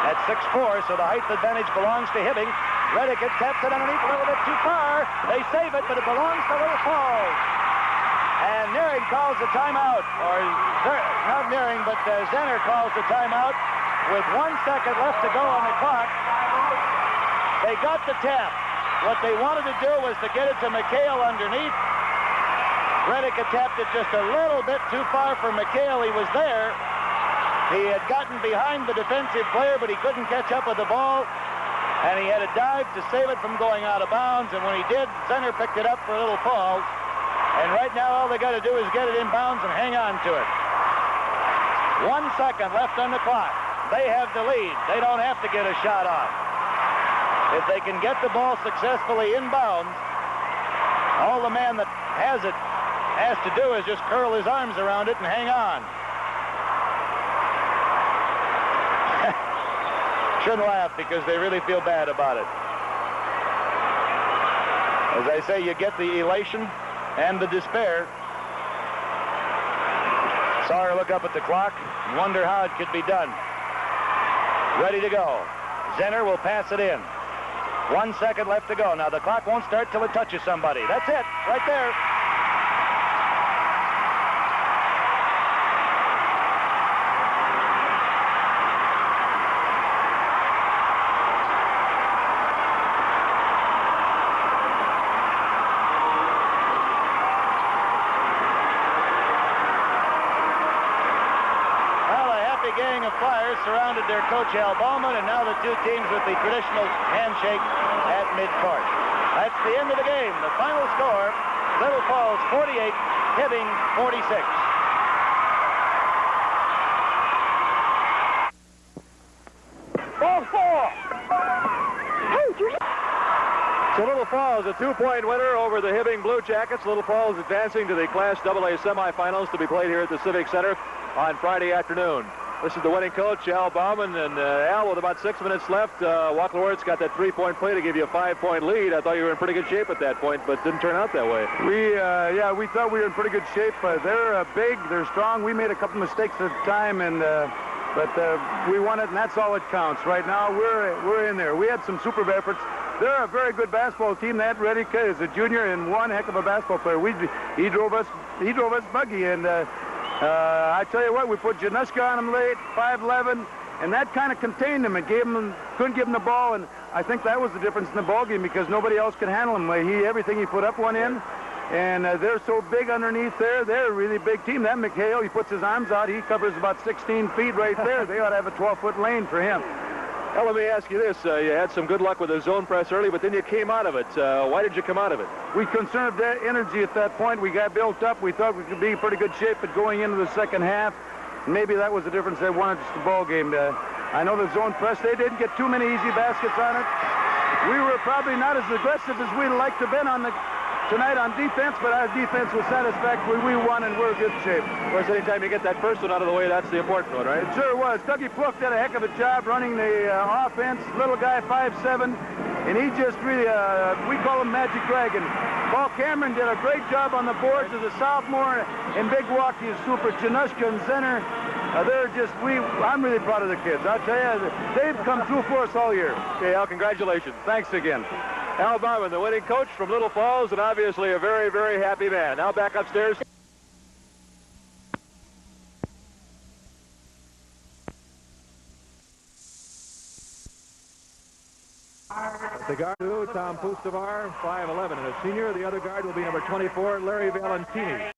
at 6'4", so the height advantage belongs to Hibbing. Redica taps it underneath a little bit too far. They save it, but it belongs to Little Falls. And Nearing calls the timeout, or not Nearing, but Zenner calls the timeout with 1 second left to go on the clock. They got the tap. What they wanted to do was to get it to McHale underneath. Redica tapped it just a little bit too far for McHale. He was there. He had gotten behind the defensive player, but he couldn't catch up with the ball. And he had a dive to save it from going out of bounds. And when he did, Zenner picked it up for Little Falls. And right now, all they got to do is get it in bounds and hang on to it. 1 second left on the clock. They have the lead. They don't have to get a shot off. If they can get the ball successfully in bounds, all the man that has it has to do is just curl his arms around it and hang on. Shouldn't laugh because they really feel bad about it. As I say, you get the elation and the despair. Saw her look up at the clock and wonder how it could be done. Ready to go. Zenner will pass it in. 1 second left to go. Now the clock won't start till it touches somebody. That's it, right there. Gang of Flyers surrounded their coach Al Bowman, and now the two teams with the traditional handshake at midcourt. That's the end of the game. The final score, Little Falls 48, Hibbing 46. Ball 4. So Little Falls, a 2-point winner over the Hibbing Bluejackets. Little Falls advancing to the Class AA semifinals to be played here at the Civic Center on Friday afternoon. This is the winning coach, Al Bauman, and Al, with about 6 minutes left, Wackleworth's got that 3-point play to give you a 5-point lead. I thought you were in pretty good shape at that point, but didn't turn out that way. We thought we were in pretty good shape. They're big, they're strong. We made a couple mistakes at the time, but we won it, and that's all that counts. Right now, we're in there. We had some superb efforts. They're a very good basketball team. That Redica is a junior and one heck of a basketball player. He drove us buggy, and I tell you what, we put Januszka on him late, 5'11", and that kind of contained him and couldn't give him the ball, and I think that was the difference in the ball game because nobody else could handle him. Everything he put up went in, and they're so big underneath there. They're a really big team. That McHale, he puts his arms out, he covers about 16 feet right there. They ought to have a 12-foot lane for him. Well, let me ask you this. You had some good luck with the zone press early, but then you came out of it. Why did you come out of it? We conserved that energy at that point. We got built up. We thought we could be in pretty good shape, but going into the second half, maybe that was the difference. They wanted just the ball game. I know the zone press, they didn't get too many easy baskets on it. We were probably not as aggressive as we'd like to have been tonight on defense, but our defense was satisfactory. We won, and we're in good shape. Of course, anytime you get that first one out of the way, that's the important one, right? It sure was. Dougie Plook did a heck of a job running the offense. Little guy, 5'7", and he just really, we call him Magic Dragon. Paul Cameron did a great job on the boards as a sophomore, and Big Walkie is super. Januszka and Zenner, I'm really proud of the kids. I'll tell you, they've come through for us all year. Okay, Al, congratulations. Thanks again. Al Bauman, the winning coach from Little Falls, and obviously a very, very happy man. Now back upstairs. The guard, Tom Pustovar, 5'11", and a senior. The other guard will be number 24, Larry Valentini.